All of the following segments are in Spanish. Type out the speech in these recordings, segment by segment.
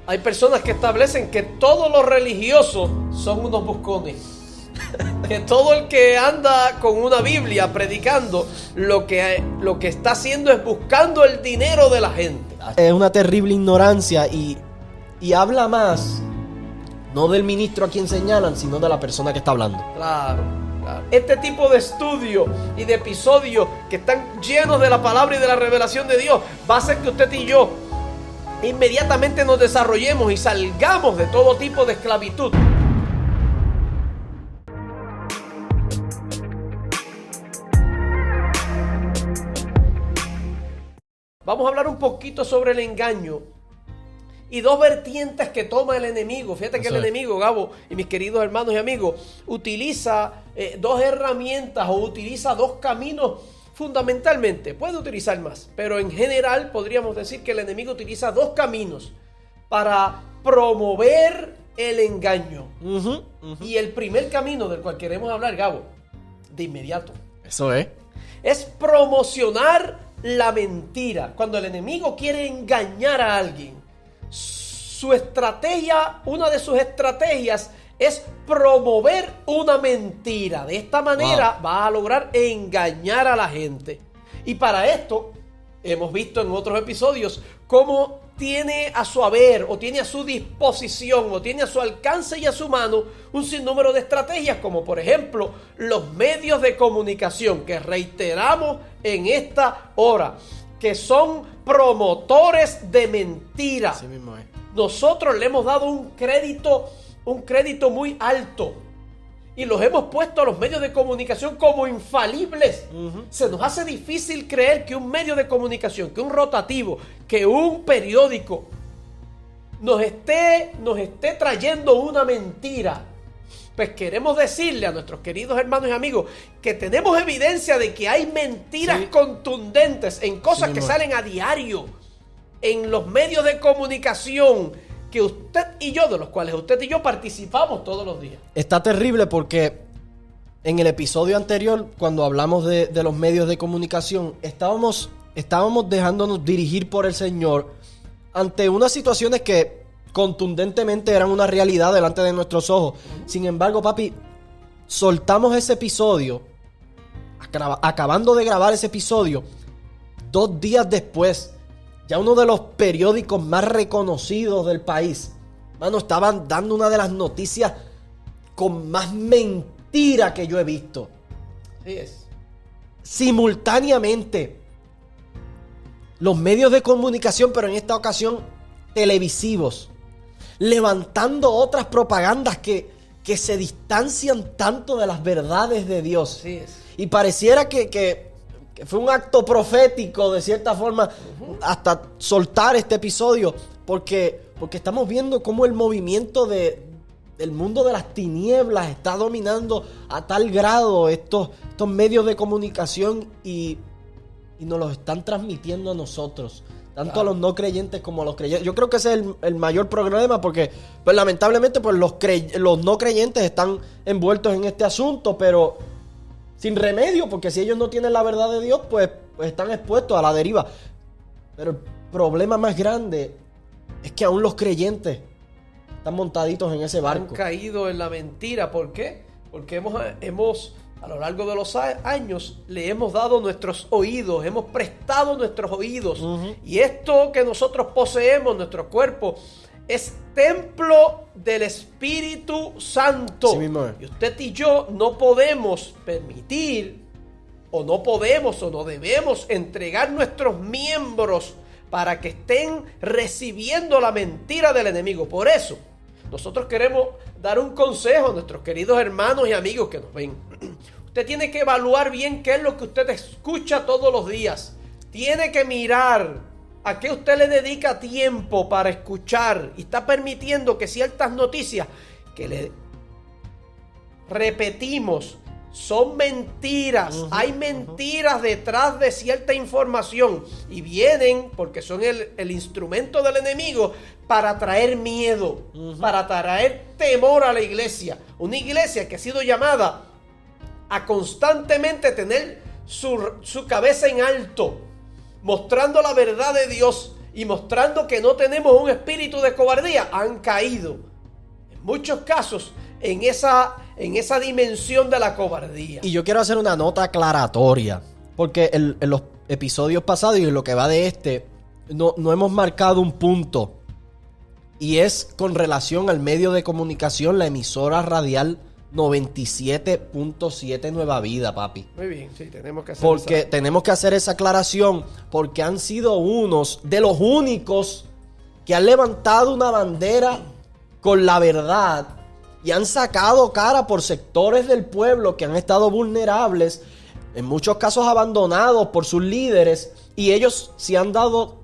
Hay personas que establecen que todos los religiosos son unos buscones. Que todo el que anda con una Biblia predicando lo que está haciendo es buscando el dinero de la gente. Es una terrible ignorancia y habla más, no del ministro a quien señalan, sino de la persona que está hablando. Claro. Este tipo de estudios y de episodios que están llenos de la palabra y de la revelación de Dios va a hacer que usted y yo inmediatamente nos desarrollemos y salgamos de todo tipo de esclavitud. Vamos a hablar un poquito sobre el engaño y dos vertientes que toma el enemigo. Fíjate que el enemigo, Gabo y mis queridos hermanos y amigos, utiliza dos herramientas o utiliza dos caminos fundamentalmente. Puede utilizar más, pero en general podríamos decir que el enemigo utiliza dos caminos para promover el engaño. Y el primer camino del cual queremos hablar, Gabo, de inmediato. Eso es promocionar la mentira. Cuando el enemigo quiere engañar a alguien, su estrategia, una de sus estrategias es promover una mentira. De esta manera va a lograr engañar a la gente. Y para esto hemos visto en otros episodios cómo tiene a su haber o tiene a su disposición o tiene a su alcance y a su mano un sinnúmero de estrategias, como por ejemplo los medios de comunicación, que reiteramos en esta hora, que son promotores de mentiras. Así mismo es. Nosotros le hemos dado un crédito muy alto y los hemos puesto a los medios de comunicación como infalibles. Se nos hace difícil creer que un medio de comunicación, que un rotativo, que un periódico nos esté trayendo una mentira. Pues queremos decirle a nuestros queridos hermanos y amigos que tenemos evidencia de que hay mentiras contundentes en cosas que salen a diario en los medios de comunicación que usted y yo, de los cuales usted y yo participamos todos los días. Está terrible porque en el episodio anterior, cuando hablamos de los medios de comunicación, estábamos dejándonos dirigir por el Señor ante unas situaciones que contundentemente eran una realidad delante de nuestros ojos. Sin embargo, papi, soltamos ese episodio, acabando de grabar ese episodio, 2 días después, ya uno de los periódicos más reconocidos del país, mano, estaban dando una de las noticias con más mentira que yo he visto. Así es. Simultáneamente, los medios de comunicación, pero en esta ocasión televisivos, levantando otras propagandas que se distancian tanto de las verdades de Dios. Así es. Y pareciera que fue un acto profético, de cierta forma, hasta soltar este episodio, porque estamos viendo cómo el movimiento del mundo de las tinieblas está dominando a tal grado estos medios de comunicación y nos los están transmitiendo a nosotros, tanto a los no creyentes como a los creyentes. Yo creo que ese es el mayor problema, porque pues, lamentablemente pues, los no creyentes están envueltos en este asunto, pero sin remedio, porque si ellos no tienen la verdad de Dios, pues están expuestos a la deriva. Pero el problema más grande es que aún los creyentes están montaditos en ese barco. Han caído en la mentira. ¿Por qué? Porque hemos a lo largo de los años le hemos dado nuestros oídos, hemos prestado nuestros oídos. Y esto que nosotros poseemos, nuestro cuerpo, es templo del Espíritu Santo. Sí mismo es. Y usted y yo no podemos permitir, o no debemos entregar nuestros miembros para que estén recibiendo la mentira del enemigo. Por eso, nosotros queremos dar un consejo a nuestros queridos hermanos y amigos que nos ven. Usted tiene que evaluar bien qué es lo que usted escucha todos los días. Tiene que mirar a qué usted le dedica tiempo para escuchar y está permitiendo que ciertas noticias que le repetimos son mentiras. Hay mentiras detrás de cierta información y vienen porque son el instrumento del enemigo para traer miedo, para traer temor a la iglesia. Una iglesia que ha sido llamada a constantemente tener su cabeza en alto, mostrando la verdad de Dios y mostrando que no tenemos un espíritu de cobardía, han caído en muchos casos en esa dimensión de la cobardía. Y yo quiero hacer una nota aclaratoria, porque en los episodios pasados y en lo que va de este, no hemos marcado un punto, y es con relación al medio de comunicación, la emisora radial 97.7 Nueva Vida, papi. Muy bien, sí, tenemos que hacer Porque tenemos que hacer esa aclaración, porque han sido unos de los únicos que han levantado una bandera con la verdad y han sacado cara por sectores del pueblo que han estado vulnerables, en muchos casos abandonados por sus líderes, y ellos se han dado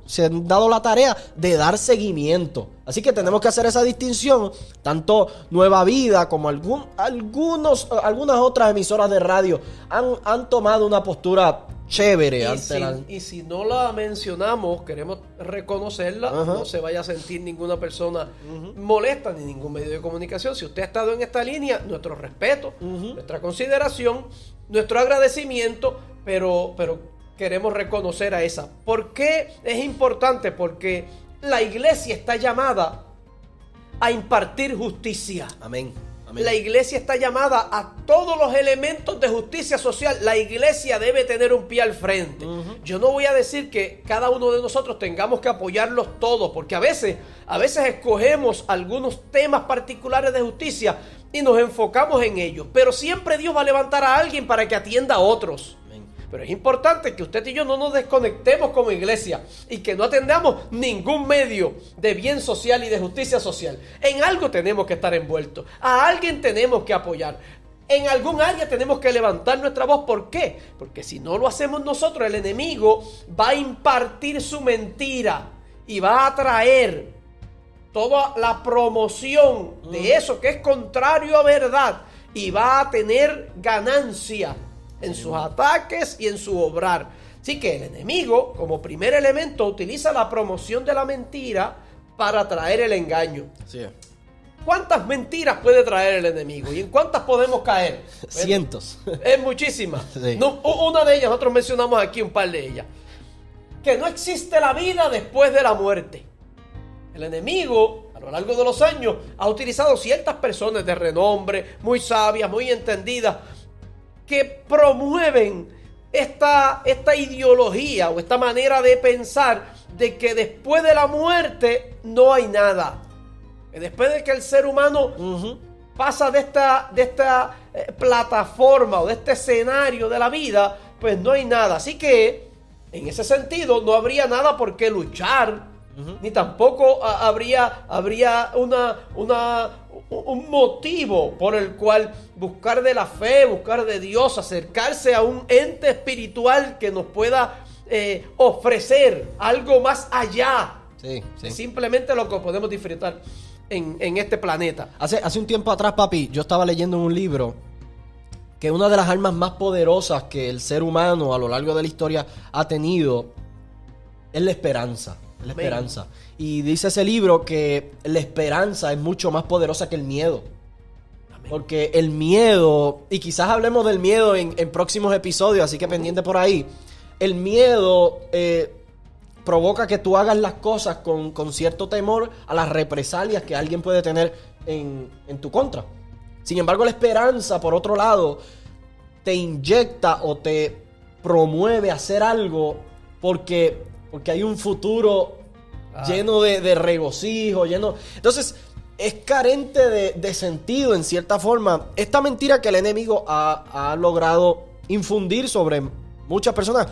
la tarea de dar seguimiento. Así que tenemos que hacer esa distinción. Tanto Nueva Vida como algunas otras emisoras de radio han tomado una postura chévere. Y si no la mencionamos, queremos reconocerla. Ajá. No se vaya a sentir ninguna persona molesta ni ningún medio de comunicación. Si usted ha estado en esta línea, nuestro respeto, nuestra consideración, nuestro agradecimiento, pero queremos reconocer a esa. ¿Por qué es importante? Porque la iglesia está llamada a impartir justicia. Amén. La iglesia está llamada a todos los elementos de justicia social. La iglesia debe tener un pie al frente. Yo no voy a decir que cada uno de nosotros tengamos que apoyarlos todos, porque a veces escogemos algunos temas particulares de justicia y nos enfocamos en ellos. Pero siempre Dios va a levantar a alguien para que atienda a otros. Pero es importante que usted y yo no nos desconectemos como iglesia y que no atendamos ningún medio de bien social y de justicia social. En algo tenemos que estar envueltos. A alguien tenemos que apoyar. En algún área tenemos que levantar nuestra voz. ¿Por qué? Porque si no lo hacemos nosotros, el enemigo va a impartir su mentira y va a traer toda la promoción de eso que es contrario a verdad y va a tener ganancia en sus ataques y en su obrar. Así que el enemigo, como primer elemento, utiliza la promoción de la mentira para traer el engaño. Sí. ¿Cuántas mentiras puede traer el enemigo? ¿Y en cuántas podemos caer? Cientos. Es muchísimas. Sí. No, una de ellas, nosotros mencionamos aquí un par de ellas. Que no existe la vida después de la muerte. El enemigo, a lo largo de los años, ha utilizado ciertas personas de renombre, muy sabias, muy entendidas, que promueven esta ideología o esta manera de pensar de que después de la muerte no hay nada. Que después de que el ser humano pasa de esta plataforma o de este escenario de la vida, pues no hay nada. Así que, en ese sentido, no habría nada por qué luchar, ni tampoco habría un motivo por el cual buscar de la fe, buscar de Dios, acercarse a un ente espiritual que nos pueda ofrecer algo más allá. Sí. Simplemente lo que podemos disfrutar en este planeta. Hace un tiempo atrás, papi, yo estaba leyendo en un libro que una de las armas más poderosas que el ser humano a lo largo de la historia ha tenido es la esperanza. La esperanza. Y dice ese libro que la esperanza es mucho más poderosa que el miedo. Amén. Porque el miedo, y quizás hablemos del miedo en próximos episodios, así que pendiente por ahí. El miedo provoca que tú hagas las cosas con cierto temor a las represalias que alguien puede tener en tu contra. Sin embargo, la esperanza, por otro lado, te inyecta o te promueve a hacer algo porque hay un futuro lleno de regocijo, Entonces, es carente de sentido, en cierta forma, esta mentira que el enemigo ha logrado infundir sobre muchas personas.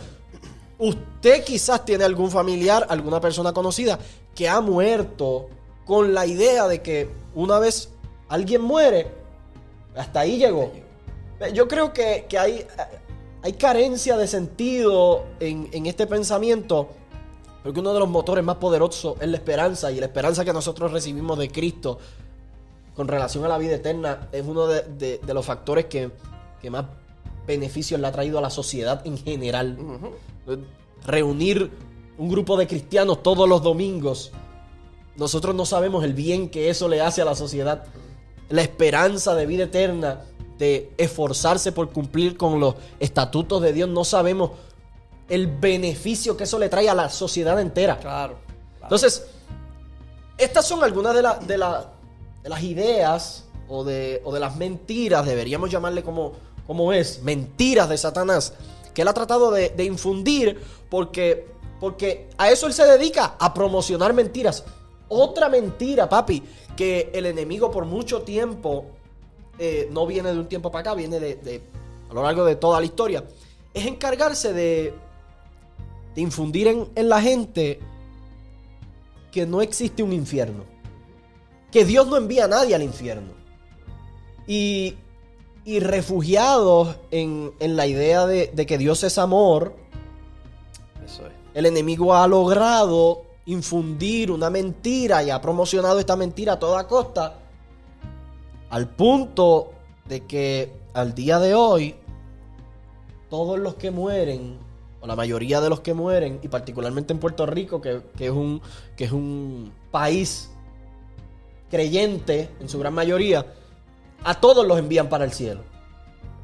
Usted quizás tiene algún familiar, alguna persona conocida que ha muerto con la idea de que una vez alguien muere, hasta ahí llegó. Yo creo que hay carencia de sentido en este pensamiento, porque uno de los motores más poderosos es la esperanza, y la esperanza que nosotros recibimos de Cristo con relación a la vida eterna es uno de los factores que más beneficios le ha traído a la sociedad en general. Reunir un grupo de cristianos todos los domingos, nosotros no sabemos el bien que eso le hace a la sociedad. La esperanza de vida eterna, de esforzarse por cumplir con los estatutos de Dios, no sabemos el beneficio que eso le trae a la sociedad entera. Claro. Entonces, estas son algunas de las ideas o de las mentiras, deberíamos llamarle como es, mentiras de Satanás, que él ha tratado de infundir porque a eso él se dedica, a promocionar mentiras. Otra mentira, papi, que el enemigo por mucho tiempo, no viene de un tiempo para acá, viene a lo largo de toda la historia, es encargarse de infundir en la gente que no existe un infierno, que Dios no envía a nadie al infierno, y refugiados en la idea de que Dios es amor. Eso es. El enemigo ha logrado infundir una mentira y ha promocionado esta mentira a toda costa, al punto de que al día de hoy todos los que mueren, o la mayoría de los que mueren, y particularmente en Puerto Rico, que es un país creyente en su gran mayoría, a todos los envían para el cielo.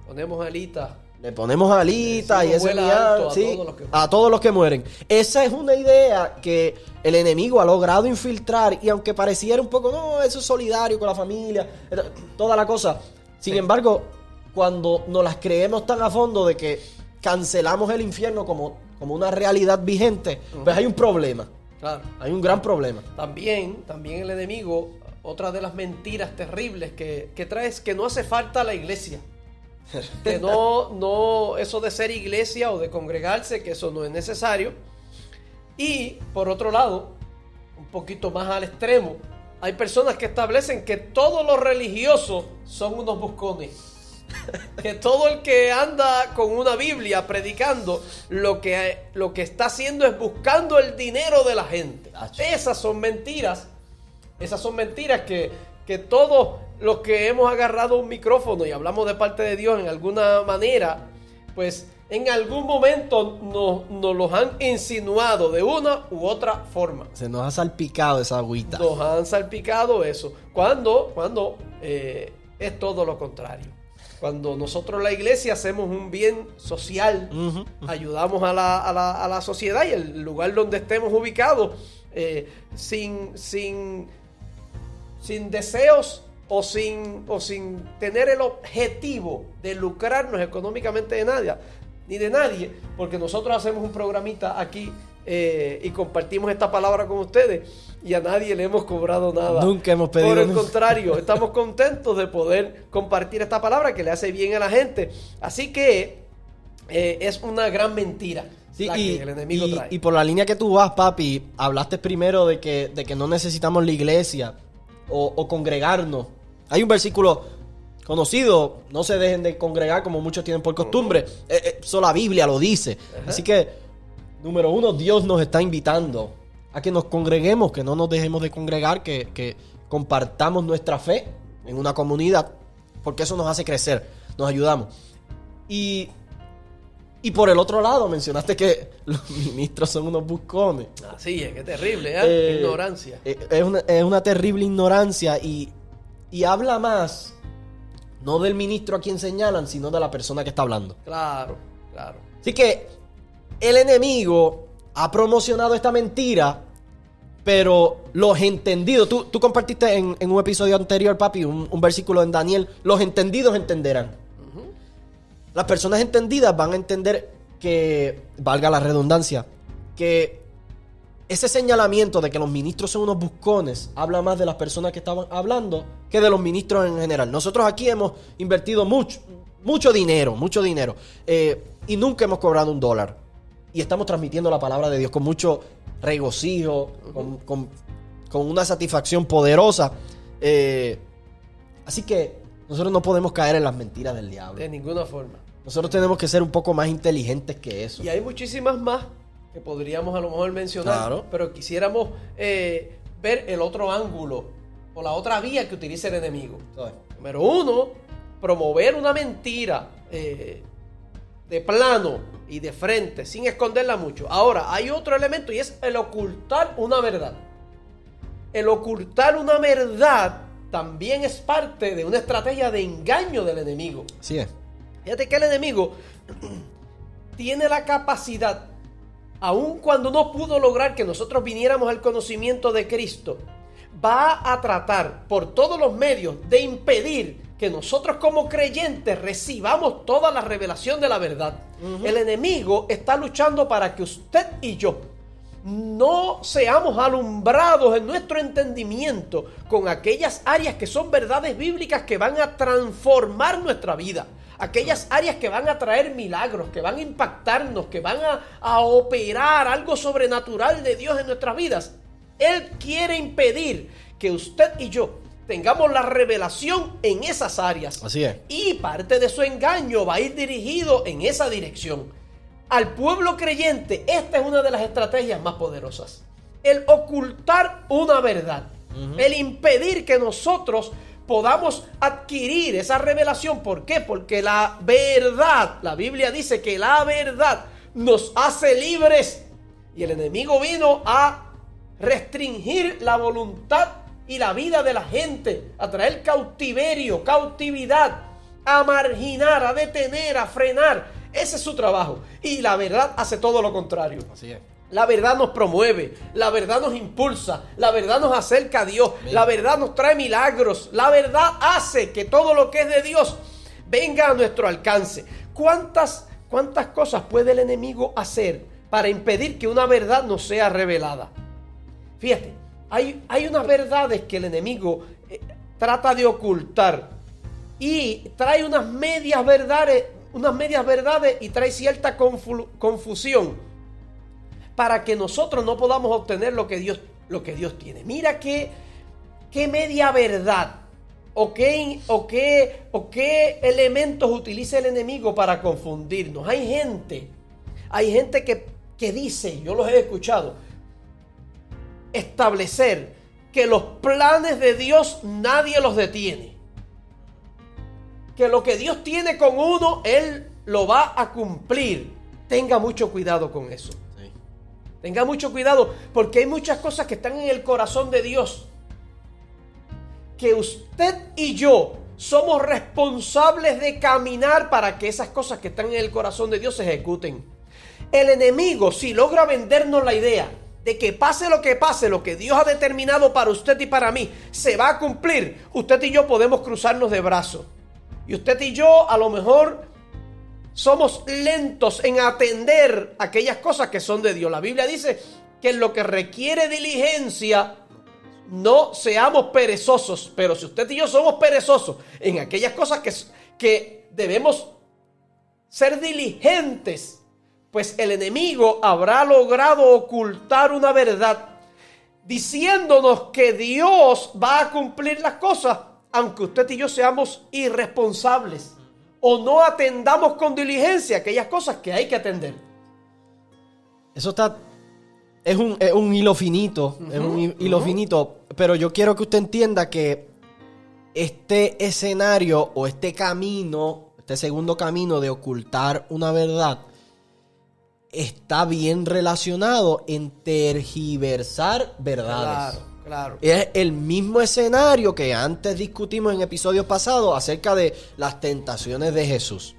Ponemos alitas. Le ponemos alitas y ese alto sí, a todos los que mueren. Esa es una idea que el enemigo ha logrado infiltrar, y aunque pareciera un poco, no, eso es solidario con la familia, toda la cosa. Sin embargo, cuando nos las creemos tan a fondo de que cancelamos el infierno como una realidad vigente, pues hay un problema. Claro. Hay un gran problema. También el enemigo, otra de las mentiras terribles que trae es que no hace falta la iglesia. Que no, eso de ser iglesia o de congregarse, que eso no es necesario. Y por otro lado, un poquito más al extremo, hay personas que establecen que todos los religiosos son unos buscones. Que todo el que anda con una Biblia predicando lo que está haciendo es buscando el dinero de la gente. Esas son mentiras. Esas son mentiras que todos los que hemos agarrado un micrófono y hablamos de parte de Dios en alguna manera, pues en algún momento nos los han insinuado de una u otra forma. Se nos ha salpicado esa agüita. Nos han salpicado eso. Cuando es todo lo contrario. Cuando nosotros la iglesia hacemos un bien social, ayudamos a la sociedad y el lugar donde estemos ubicados, sin deseos o sin tener el objetivo de lucrarnos económicamente ni de nadie, porque nosotros hacemos un programita aquí y compartimos esta palabra con ustedes y a nadie le hemos cobrado nada. Nunca hemos pedido. Por el contrario, estamos contentos de poder compartir esta palabra que le hace bien a la gente. Así que es una gran mentira. Sí, que el enemigo trae. Y por la línea que tú vas, papi, hablaste primero de que no necesitamos la iglesia o congregarnos. Hay un versículo conocido: no se dejen de congregar como muchos tienen por costumbre. Eso la Biblia lo dice. Así que, número uno, Dios nos está invitando a que nos congreguemos, que no nos dejemos de congregar, que compartamos nuestra fe en una comunidad, porque eso nos hace crecer, nos ayudamos. Y por el otro lado, mencionaste que los ministros son unos buscones. Así es, qué terrible, ignorancia. Es una terrible ignorancia y habla más, no del ministro a quien señalan, sino de la persona que está hablando. Claro. Así que el enemigo ha promocionado esta mentira, pero los entendidos, tú compartiste en un episodio anterior, papi, un versículo en Daniel: los entendidos entenderán. Las personas entendidas van a entender que, valga la redundancia, que ese señalamiento de que los ministros son unos buscones habla más de las personas que estaban hablando que de los ministros en general. Nosotros aquí hemos invertido mucho dinero, y nunca hemos cobrado $1. Y estamos transmitiendo la palabra de Dios con mucho regocijo, con una satisfacción poderosa. Así que nosotros no podemos caer en las mentiras del diablo. De ninguna forma. Nosotros tenemos que ser un poco más inteligentes que eso. Y hay muchísimas más que podríamos a lo mejor mencionar. Claro. Pero quisiéramos ver el otro ángulo o la otra vía que utiliza el enemigo. Número uno, promover una mentira de plano y de frente, sin esconderla mucho. Ahora, hay otro elemento y es el ocultar una verdad. El ocultar una verdad también es parte de una estrategia de engaño del enemigo. Sí es. Fíjate que el enemigo tiene la capacidad, aun cuando no pudo lograr que nosotros viniéramos al conocimiento de Cristo, va a tratar por todos los medios de impedir que nosotros como creyentes recibamos toda la revelación de la verdad. El enemigo está luchando para que usted y yo no seamos alumbrados en nuestro entendimiento con aquellas áreas que son verdades bíblicas que van a transformar nuestra vida. Aquellas áreas que van a traer milagros, que van a impactarnos, que van a operar algo sobrenatural de Dios en nuestras vidas. Él quiere impedir que usted y yo tengamos la revelación en esas áreas. Así es. Y parte de su engaño va a ir dirigido en esa dirección. Al pueblo creyente, esta es una de las estrategias más poderosas. El ocultar una verdad. El impedir que nosotros podamos adquirir esa revelación. ¿Por qué? Porque la verdad, la Biblia dice que la verdad nos hace libres. Y el enemigo vino a restringir la voluntad y la vida de la gente, a traer cautiverio, cautividad, a marginar, a detener, a frenar. Ese es su trabajo. Y la verdad hace todo lo contrario. Así es. La verdad nos promueve, la verdad nos impulsa, la verdad nos acerca a Dios, la verdad nos trae milagros, la verdad hace que todo lo que es de Dios venga a nuestro alcance. ¿Cuántas cosas puede el enemigo hacer para impedir que una verdad nos sea revelada? Fíjate, hay unas verdades que el enemigo trata de ocultar y trae unas medias verdades y trae cierta confusión para que nosotros no podamos obtener lo que Dios tiene. Mira qué media verdad o qué elementos utiliza el enemigo para confundirnos. Hay gente que dice, yo los he escuchado, establecer que los planes de Dios nadie los detiene. Que lo que Dios tiene con uno, Él lo va a cumplir. Tenga mucho cuidado con eso. Sí. Tenga mucho cuidado, porque hay muchas cosas que están en el corazón de Dios, que usted y yo somos responsables de caminar para que esas cosas que están en el corazón de Dios se ejecuten. El enemigo, si logra vendernos la idea de que pase, lo que Dios ha determinado para usted y para mí, se va a cumplir, usted y yo podemos cruzarnos de brazos. Y usted y yo a lo mejor somos lentos en atender aquellas cosas que son de Dios. La Biblia dice que en lo que requiere diligencia no seamos perezosos. Pero si usted y yo somos perezosos en aquellas cosas que debemos ser diligentes, pues el enemigo habrá logrado ocultar una verdad diciéndonos que Dios va a cumplir las cosas, aunque usted y yo seamos irresponsables o no atendamos con diligencia aquellas cosas que hay que atender. Eso es un hilo finito, es un hilo finito, pero yo quiero que usted entienda que este escenario o este segundo camino de ocultar una verdad está bien relacionado en tergiversar verdades. Claro. Es el mismo escenario que antes discutimos en episodios pasados acerca de las tentaciones de Jesús.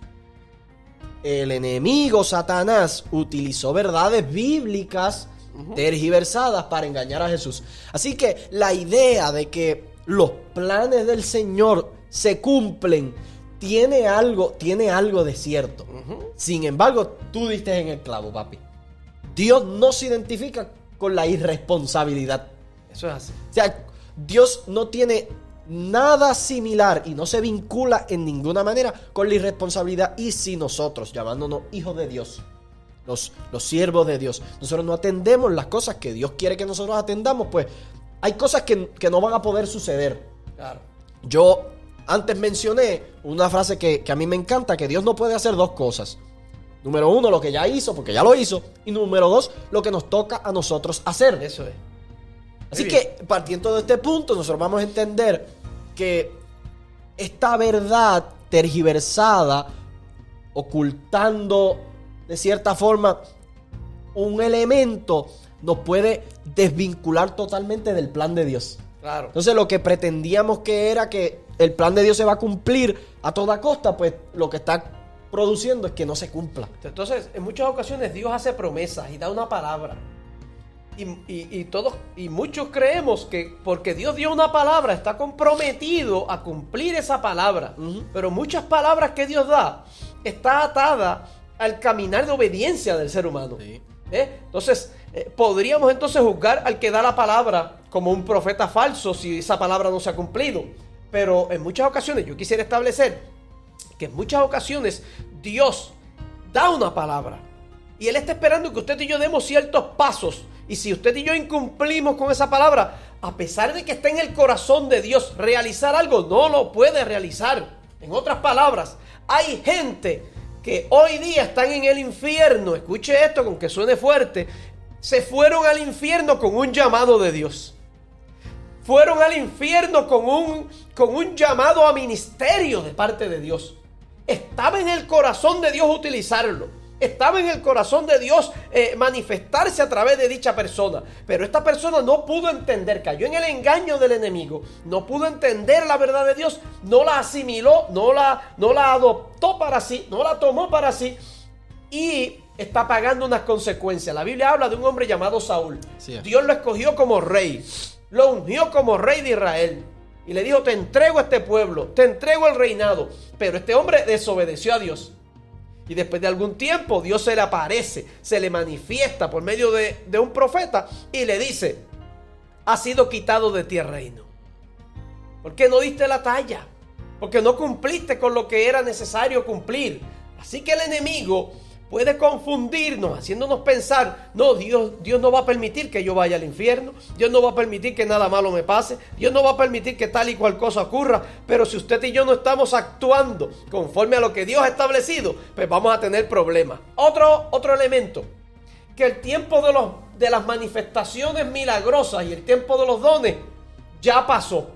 El enemigo, Satanás, utilizó verdades bíblicas tergiversadas para engañar a Jesús. Así que la idea de que los planes del Señor se cumplen tiene algo de cierto. Sin embargo, tú diste en el clavo, papi. Dios no se identifica con la irresponsabilidad. Eso es así. O sea, Dios no tiene nada similar y no se vincula en ninguna manera con la irresponsabilidad. Y si nosotros, llamándonos hijos de Dios, los siervos de Dios, nosotros no atendemos las cosas que Dios quiere que nosotros atendamos, pues hay cosas que no van a poder suceder. Claro. Yo antes mencioné una frase que a mí me encanta, que Dios no puede hacer dos cosas. Número uno, lo que ya hizo, porque ya lo hizo. Y número dos, lo que nos toca a nosotros hacer. Eso es. Así que, partiendo de este punto, nosotros vamos a entender que esta verdad tergiversada, ocultando de cierta forma un elemento, nos puede desvincular totalmente del plan de Dios. Claro. Entonces, lo que pretendíamos que era que el plan de Dios se va a cumplir a toda costa, pues lo que está produciendo es que no se cumpla. Entonces, en muchas ocasiones Dios hace promesas y da una palabra. Y muchos creemos que porque Dios dio una palabra está comprometido a cumplir esa palabra. Pero muchas palabras que Dios da está atada al caminar de obediencia del ser humano. Sí. Entonces, podríamos entonces juzgar al que da la palabra como un profeta falso si esa palabra no se ha cumplido. Pero en muchas ocasiones, yo quisiera establecer que en muchas ocasiones Dios da una palabra y Él está esperando que usted y yo demos ciertos pasos. Y si usted y yo incumplimos con esa palabra, a pesar de que está en el corazón de Dios realizar algo, no lo puede realizar. En otras palabras, hay gente que hoy día están en el infierno. Escuche esto, con que suene fuerte. Se fueron al infierno con un llamado de Dios. Fueron al infierno con un llamado a ministerio de parte de Dios. Estaba en el corazón de Dios utilizarlo. Estaba en el corazón de Dios manifestarse a través de dicha persona. Pero esta persona no pudo entender, cayó en el engaño del enemigo. No pudo entender la verdad de Dios. No la asimiló, no la adoptó para sí, no la tomó para sí. Y está pagando unas consecuencias. La Biblia habla de un hombre llamado Saúl. Sí. Dios lo escogió como rey. Lo ungió como rey de Israel. Y le dijo, te entrego a este pueblo, te entrego el reinado. Pero este hombre desobedeció a Dios. Y después de algún tiempo Dios se le aparece, se le manifiesta por medio de un profeta y le dice, ha sido quitado de ti el reino. ¿Por qué no diste la talla? Porque no cumpliste con lo que era necesario cumplir. Así que el enemigo puede confundirnos, haciéndonos pensar, no, Dios no va a permitir que yo vaya al infierno, Dios no va a permitir que nada malo me pase, Dios no va a permitir que tal y cual cosa ocurra, pero si usted y yo no estamos actuando conforme a lo que Dios ha establecido, pues vamos a tener problemas. Otro elemento, que el tiempo de las manifestaciones milagrosas y el tiempo de los dones ya pasó.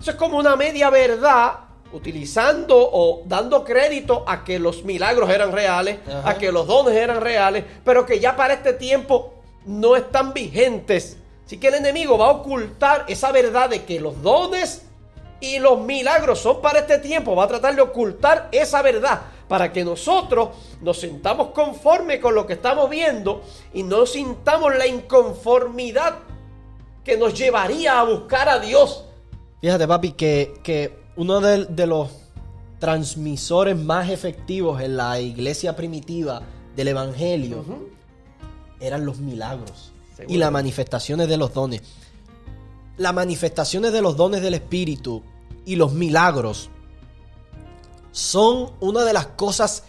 Eso es como una media verdad, utilizando o dando crédito a que los milagros eran reales, a que los dones eran reales, pero que ya para este tiempo no están vigentes. Así que el enemigo va a ocultar esa verdad de que los dones y los milagros son para este tiempo. Va a tratar de ocultar esa verdad para que nosotros nos sintamos conforme con lo que estamos viendo y no sintamos la inconformidad que nos llevaría a buscar a Dios. Fíjate, papi, que uno de los transmisores más efectivos en la iglesia primitiva del evangelio eran los milagros y las manifestaciones de los dones. Las manifestaciones de los dones del Espíritu y los milagros son una de las cosas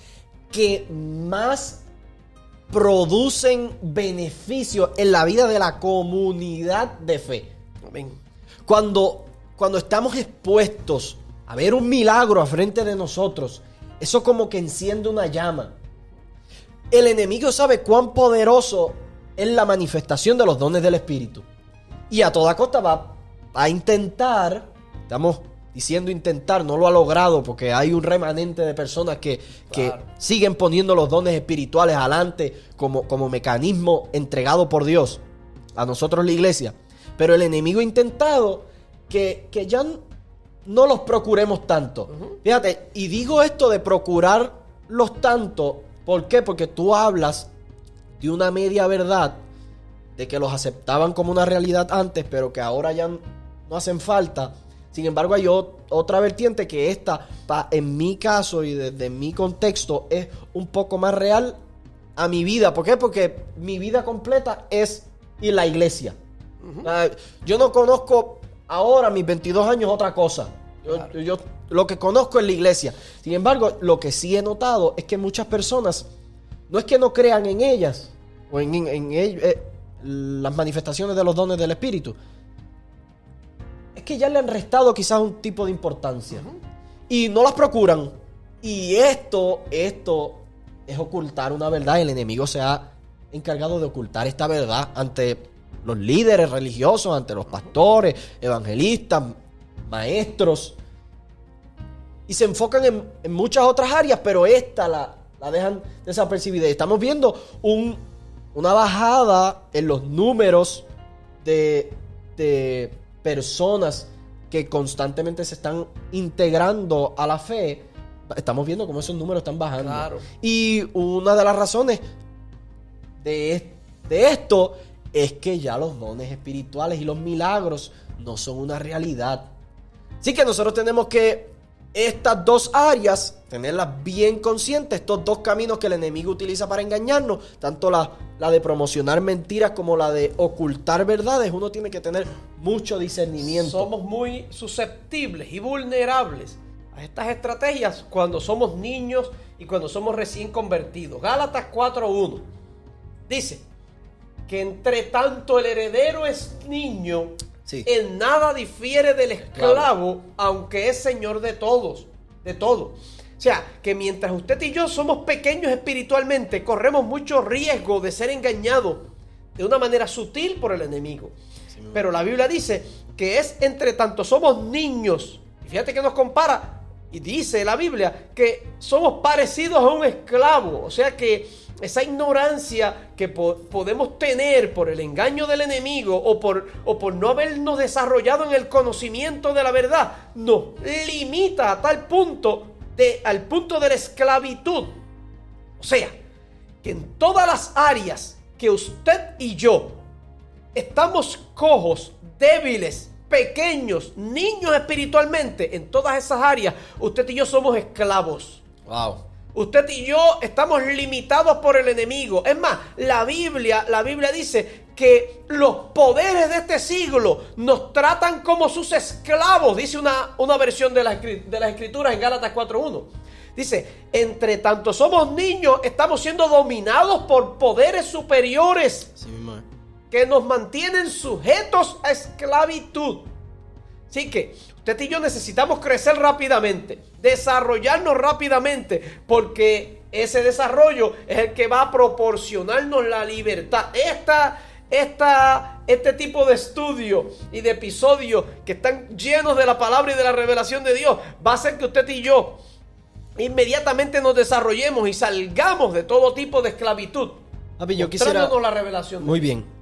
que más producen beneficios en la vida de la comunidad de fe. Amén. Cuando estamos expuestos a ver un milagro a frente de nosotros, eso como que enciende una llama. El enemigo sabe cuán poderoso es la manifestación de los dones del Espíritu. Y a toda costa va a intentar, estamos diciendo intentar, no lo ha logrado porque hay un remanente de personas que siguen poniendo los dones espirituales adelante como mecanismo entregado por Dios a nosotros la iglesia. Pero el enemigo ha intentado que ya no los procuremos tanto. Fíjate, y digo esto de procurarlos tanto, ¿por qué? Porque tú hablas de una media verdad, de que los aceptaban como una realidad antes, pero que ahora ya no hacen falta. Sin embargo, hay otra vertiente que esta, en mi caso y desde mi contexto, es un poco más real a mi vida. ¿Por qué? Porque mi vida completa es ir a la iglesia. Yo no conozco ahora, mis 22 años, otra cosa. Yo lo que conozco es la iglesia. Sin embargo, lo que sí he notado es que muchas personas no es que no crean en ellas o en las manifestaciones de los dones del Espíritu. Es que ya le han restado quizás un tipo de importancia y no las procuran. Y esto es ocultar una verdad. El enemigo se ha encargado de ocultar esta verdad ante los líderes religiosos, ante los pastores, evangelistas, maestros, y se enfocan en muchas otras áreas, pero esta la dejan desapercibida. Estamos viendo una bajada en los números de personas que constantemente se están integrando a la fe, estamos viendo cómo esos números están bajando. Claro. Y una de las razones de esto es que ya los dones espirituales y los milagros no son una realidad. Así que nosotros tenemos que estas dos áreas, tenerlas bien conscientes, estos dos caminos que el enemigo utiliza para engañarnos, tanto la de promocionar mentiras como la de ocultar verdades, uno tiene que tener mucho discernimiento. Somos muy susceptibles y vulnerables a estas estrategias cuando somos niños y cuando somos recién convertidos. Gálatas 4:1 dice que entre tanto el heredero es niño, Sí. en nada difiere del esclavo, aunque es señor de todos, de todo. O sea, que mientras usted y yo somos pequeños espiritualmente, corremos mucho riesgo de ser engañados de una manera sutil por el enemigo. Sí, pero la Biblia dice que es entre tanto somos niños. Y fíjate que nos compara y dice la Biblia que somos parecidos a un esclavo. O sea que esa ignorancia que podemos tener por el engaño del enemigo o por no habernos desarrollado en el conocimiento de la verdad, nos limita a tal punto al punto de la esclavitud. O sea, que en todas las áreas que usted y yo estamos cojos, débiles, pequeños, niños espiritualmente, en todas esas áreas, usted y yo somos esclavos. Wow. Usted y yo estamos limitados por el enemigo. Es más, la Biblia dice que los poderes de este siglo nos tratan como sus esclavos. Dice una versión de las Escrituras en Gálatas 4:1. Dice, entre tanto somos niños, estamos siendo dominados por poderes superiores. Sí, mismo. Que nos mantienen sujetos a esclavitud. Así que usted y yo necesitamos crecer rápidamente, desarrollarnos rápidamente, porque ese desarrollo es el que va a proporcionarnos la libertad. Este tipo de estudios y de episodios que están llenos de la palabra y de la revelación de Dios va a hacer que usted y yo inmediatamente nos desarrollemos y salgamos de todo tipo de esclavitud. Papi, yo quisiera... mostrándonos la revelación de Muy Dios. bien.